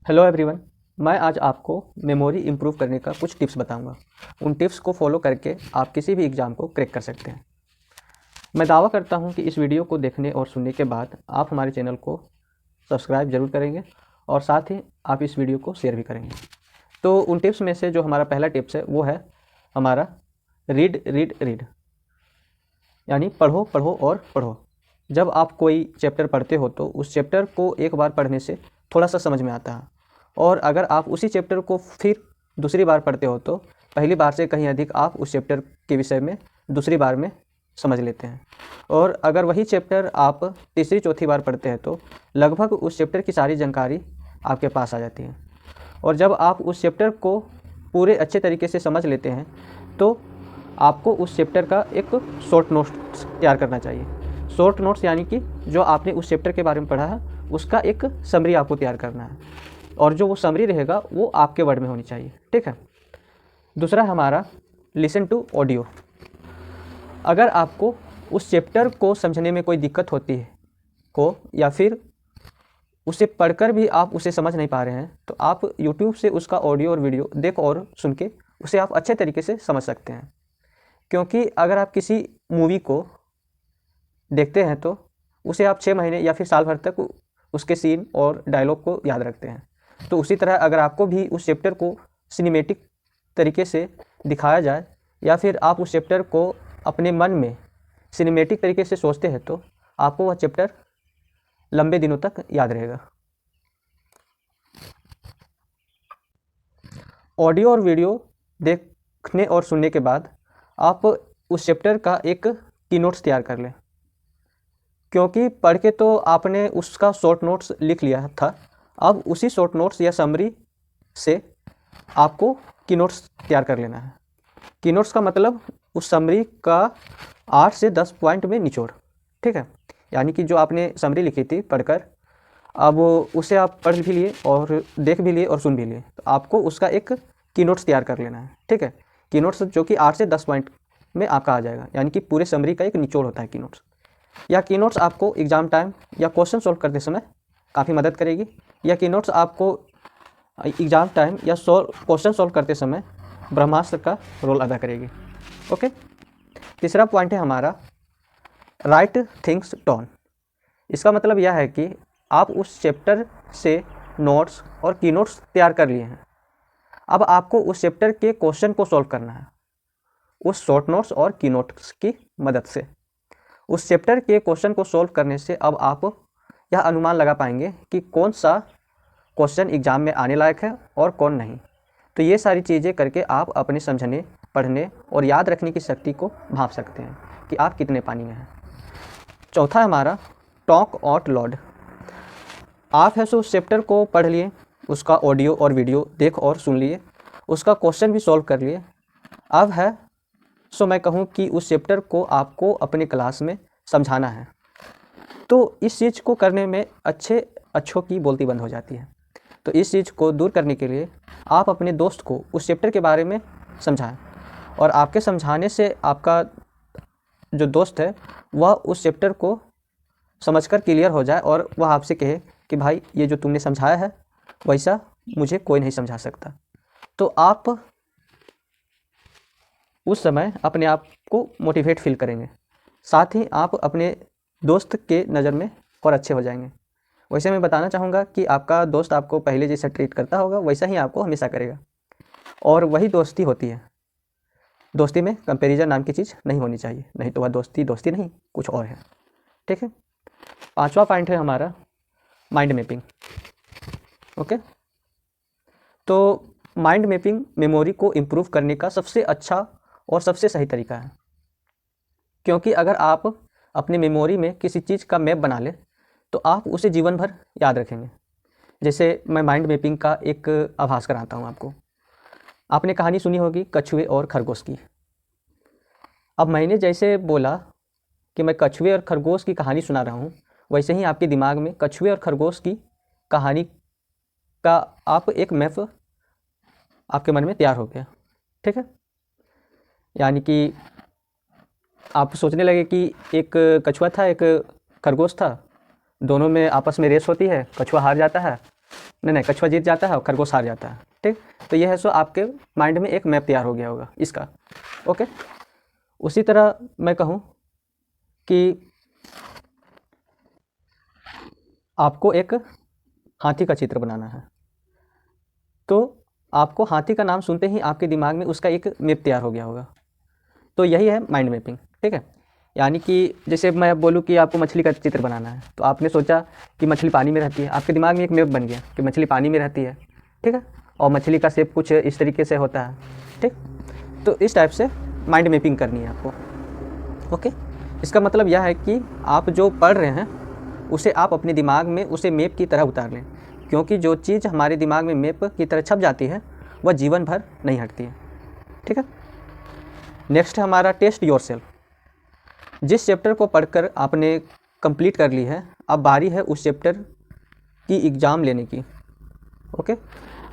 Hello everyone. मैं आज आपको मेमोरी इम्प्रूव करने का कुछ टिप्स बताऊंगा। उन टिप्स को फॉलो करके आप किसी भी एग्ज़ाम को क्रैक कर सकते हैं। मैं दावा करता हूं कि इस वीडियो को देखने और सुनने के बाद आप हमारे चैनल को सब्सक्राइब जरूर करेंगे और साथ ही आप इस वीडियो को शेयर भी करेंगे। तो उन टिप्स में से जो हमारा पहला टिप्स है वो है हमारा रीड रीड रीड, यानी पढ़ो पढ़ो और पढ़ो। जब आप कोई चैप्टर पढ़ते हो तो उस चैप्टर को एक बार पढ़ने से थोड़ा सा समझ में आता है, और अगर आप उसी चैप्टर को फिर दूसरी बार पढ़ते हो तो पहली बार से कहीं अधिक आप उस चैप्टर के विषय में दूसरी बार में समझ लेते हैं। और अगर वही चैप्टर आप तीसरी चौथी बार पढ़ते हैं तो लगभग उस चैप्टर की सारी जानकारी आपके पास आ जाती है। और जब आप उस चैप्टर को पूरे अच्छे तरीके से समझ लेते हैं तो आपको उस चैप्टर का एक शॉर्ट नोट्स तैयार करना चाहिए। शॉर्ट नोट्स यानी कि जो आपने उस चैप्टर के बारे में पढ़ा है उसका एक समरी आपको तैयार करना है, और जो वो समरी रहेगा वो आपके वर्ड में होनी चाहिए। ठीक है। दूसरा हमारा लिसन टू ऑडियो। अगर आपको उस चैप्टर को समझने में कोई दिक्कत होती है या फिर उसे पढ़कर भी आप उसे समझ नहीं पा रहे हैं तो आप YouTube से उसका ऑडियो और वीडियो देख और सुन के उसे आप अच्छे तरीके से समझ सकते हैं। क्योंकि अगर आप किसी मूवी को देखते हैं तो उसे आप 6 महीने या फिर साल भर तक उसके सीन और डायलॉग को याद रखते हैं। तो उसी तरह अगर आपको भी उस चैप्टर को सिनेमेटिक तरीके से दिखाया जाए या फिर आप उस चैप्टर को अपने मन में सिनेमेटिक तरीके से सोचते हैं तो आपको वह चैप्टर लंबे दिनों तक याद रहेगा। ऑडियो और वीडियो देखने और सुनने के बाद आप उस चैप्टर का एक की नोट्स तैयार कर लें, क्योंकि पढ़ के तो आपने उसका शॉर्ट नोट्स लिख लिया था। अब उसी शॉर्ट नोट्स या समरी से आपको की नोट्स तैयार कर लेना है। की नोट्स का मतलब उस समरी का 8 से 10 पॉइंट में निचोड़। ठीक है। यानी कि जो आपने समरी लिखी थी पढ़कर, अब उसे आप पढ़ भी लिए और देख भी लिए और सुन भी लिए, तो आपको उसका एक की नोट्स तैयार कर लेना है। ठीक है। की नोट्स जो कि 8 से 10 पॉइंट में आपका आ जाएगा, यानी कि पूरे समरी का एक निचोड़ होता है की नोट्स। या की नोट्स आपको एग्ज़ाम टाइम या क्वेश्चन सॉल्व करते समय काफ़ी मदद करेगी, या की नोट्स आपको एग्ज़ाम टाइम या क्वेश्चन सॉल्व करते समय ब्रह्मास्त्र का रोल अदा करेगी। ओके। तीसरा पॉइंट है हमारा राइट थिंग्स डाउन। इसका मतलब यह है कि आप उस चैप्टर से नोट्स और की नोट्स तैयार कर लिए हैं। अब आपको उस चैप्टर के क्वेश्चन को सॉल्व करना है उस शॉर्ट नोट्स और की नोट्स की मदद से। उस चैप्टर के क्वेश्चन को सॉल्व करने से अब आप यह अनुमान लगा पाएंगे कि कौन सा क्वेश्चन एग्ज़ाम में आने लायक है और कौन नहीं। तो ये सारी चीज़ें करके आप अपने समझने, पढ़ने और याद रखने की शक्ति को भांप सकते हैं कि आप कितने पानी में हैं। चौथा हमारा टॉक आउट लाउड। आप है सो उस चैप्टर को पढ़ लिए, उसका ऑडियो और वीडियो देख और सुन लिए, उसका क्वेश्चन भी सॉल्व कर लिए। अब है सो मैं कहूँ कि उस चैप्टर को आपको अपने क्लास में समझाना है। तो इस चीज़ को करने में अच्छों की बोलती बंद हो जाती है। तो इस चीज़ को दूर करने के लिए आप अपने दोस्त को उस चैप्टर के बारे में समझाएं, और आपके समझाने से आपका जो दोस्त है वह उस चैप्टर को समझकर क्लियर हो जाए और वह आपसे कहे कि भाई ये जो तुमने समझाया है वैसा मुझे कोई नहीं समझा सकता। तो आप उस समय अपने आप को मोटिवेट फील करेंगे, साथ ही आप अपने दोस्त के नज़र में और अच्छे हो जाएंगे। वैसे मैं बताना चाहूँगा कि आपका दोस्त आपको पहले जैसा ट्रीट करता होगा वैसा ही आपको हमेशा करेगा, और वही दोस्ती होती है। दोस्ती में कंपैरिजन नाम की चीज़ नहीं होनी चाहिए, नहीं तो वह दोस्ती दोस्ती नहीं कुछ और है। ठीक है। पांचवा पॉइंट है हमारा माइंड मैपिंग। ओके। तो माइंड मैपिंग मेमोरी को इम्प्रूव करने का सबसे अच्छा और सबसे सही तरीका है, क्योंकि अगर आप अपने मेमोरी में किसी चीज़ का मैप बना ले तो आप उसे जीवन भर याद रखेंगे। जैसे मैं माइंड मैपिंग का एक आभास कराता हूँ आपको। आपने कहानी सुनी होगी कछुए और खरगोश की। अब मैंने जैसे बोला कि मैं कछुए और खरगोश की कहानी सुना रहा हूँ, वैसे ही आपके दिमाग में कछुए और खरगोश की कहानी का आप एक मैप आपके मन में तैयार हो गया। ठीक है। यानी कि आप सोचने लगे कि एक कछुआ था, एक खरगोश था, दोनों में आपस में रेस होती है, कछुआ हार जाता है नहीं, कछुआ जीत जाता है और खरगोश हार जाता है। ठीक, तो यह है सो आपके माइंड में एक मैप तैयार हो गया होगा इसका। ओके, उसी तरह मैं कहूँ कि आपको एक हाथी का चित्र बनाना है, तो आपको हाथी का नाम सुनते ही आपके दिमाग में उसका एक मैप तैयार हो गया होगा। तो यही है माइंड मैपिंग। ठीक है, यानी कि जैसे मैं बोलूँ कि आपको मछली का चित्र बनाना है, तो आपने सोचा कि मछली पानी में रहती है, आपके दिमाग में एक मैप बन गया कि मछली पानी में रहती है। ठीक है, और मछली का शेप कुछ इस तरीके से होता है। ठीक, तो इस टाइप से माइंड मैपिंग करनी है आपको। ओके, इसका मतलब यह है कि आप जो पढ़ रहे हैं उसे आप अपने दिमाग में उसे मैप की तरह उतार लें, क्योंकि जो चीज़ हमारे दिमाग में मैप की तरह छप जाती है वह जीवन भर नहीं हटती है। ठीक है, नेक्स्ट है हमारा टेस्ट योरसेल्फ। जिस चैप्टर को पढ़कर आपने कंप्लीट कर ली है, अब बारी है उस चैप्टर की एग्ज़ाम लेने की। ओके,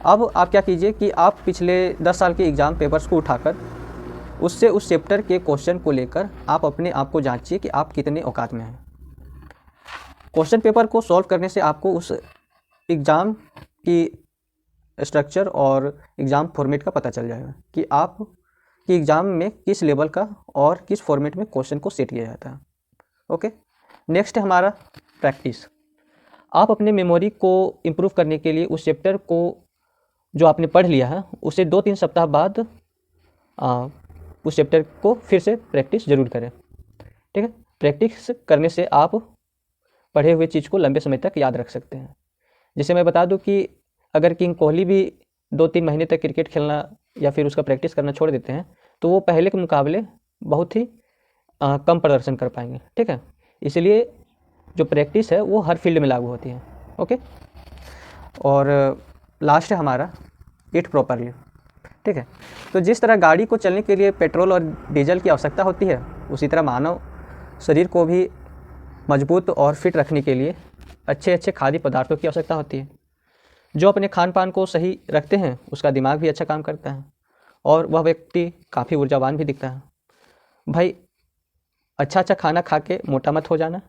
अब आप क्या कीजिए कि आप पिछले 10 साल के एग्ज़ाम पेपर्स को उठाकर उससे उस चैप्टर के क्वेश्चन को लेकर आप अपने आप को जांचिए कि आप कितने औकात में हैं। क्वेश्चन पेपर को सॉल्व करने से आपको उस एग्ज़ाम की स्ट्रक्चर और एग्ज़ाम फॉर्मेट का पता चल जाएगा कि आप कि एग्ज़ाम में किस लेवल का और किस फॉर्मेट में क्वेश्चन को सेट किया जाता है। ओके, नेक्स्ट है हमारा प्रैक्टिस। आप अपने मेमोरी को इम्प्रूव करने के लिए उस चैप्टर को जो आपने पढ़ लिया है उसे 2-3 सप्ताह बाद उस चैप्टर को फिर से प्रैक्टिस ज़रूर करें। ठीक है, प्रैक्टिस करने से आप पढ़े हुए चीज़ को लंबे समय तक याद रख सकते हैं। जैसे मैं बता दूं कि अगर किंग कोहली भी 2-3 महीने तक क्रिकेट खेलना या फिर उसका प्रैक्टिस करना छोड़ देते हैं तो वो पहले के मुकाबले बहुत ही कम प्रदर्शन कर पाएंगे। ठीक है, इसलिए जो प्रैक्टिस है वो हर फील्ड में लागू होती है। ओके, और लास्ट है हमारा ईट प्रॉपरली। ठीक है, तो जिस तरह गाड़ी को चलने के लिए पेट्रोल और डीजल की आवश्यकता होती है, उसी तरह मानव शरीर को भी मजबूत और फिट रखने के लिए अच्छे खाद्य पदार्थों की आवश्यकता होती है। जो अपने खान पान को सही रखते हैं उसका दिमाग भी अच्छा काम करता है और वह व्यक्ति काफ़ी ऊर्जावान भी दिखता है। भाई, अच्छा खाना खा के मोटा मत हो जाना,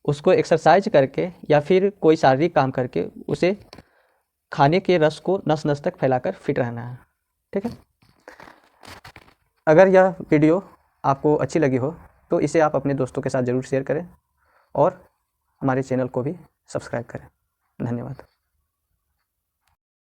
उसको एक्सरसाइज करके या फिर कोई शारीरिक काम करके उसे खाने के रस को नस नस तक फैलाकर फिट रहना है। ठीक है, अगर यह वीडियो आपको अच्छी लगी हो तो इसे आप अपने दोस्तों के साथ ज़रूर शेयर करें और हमारे चैनल को भी सब्सक्राइब करें। धन्यवाद।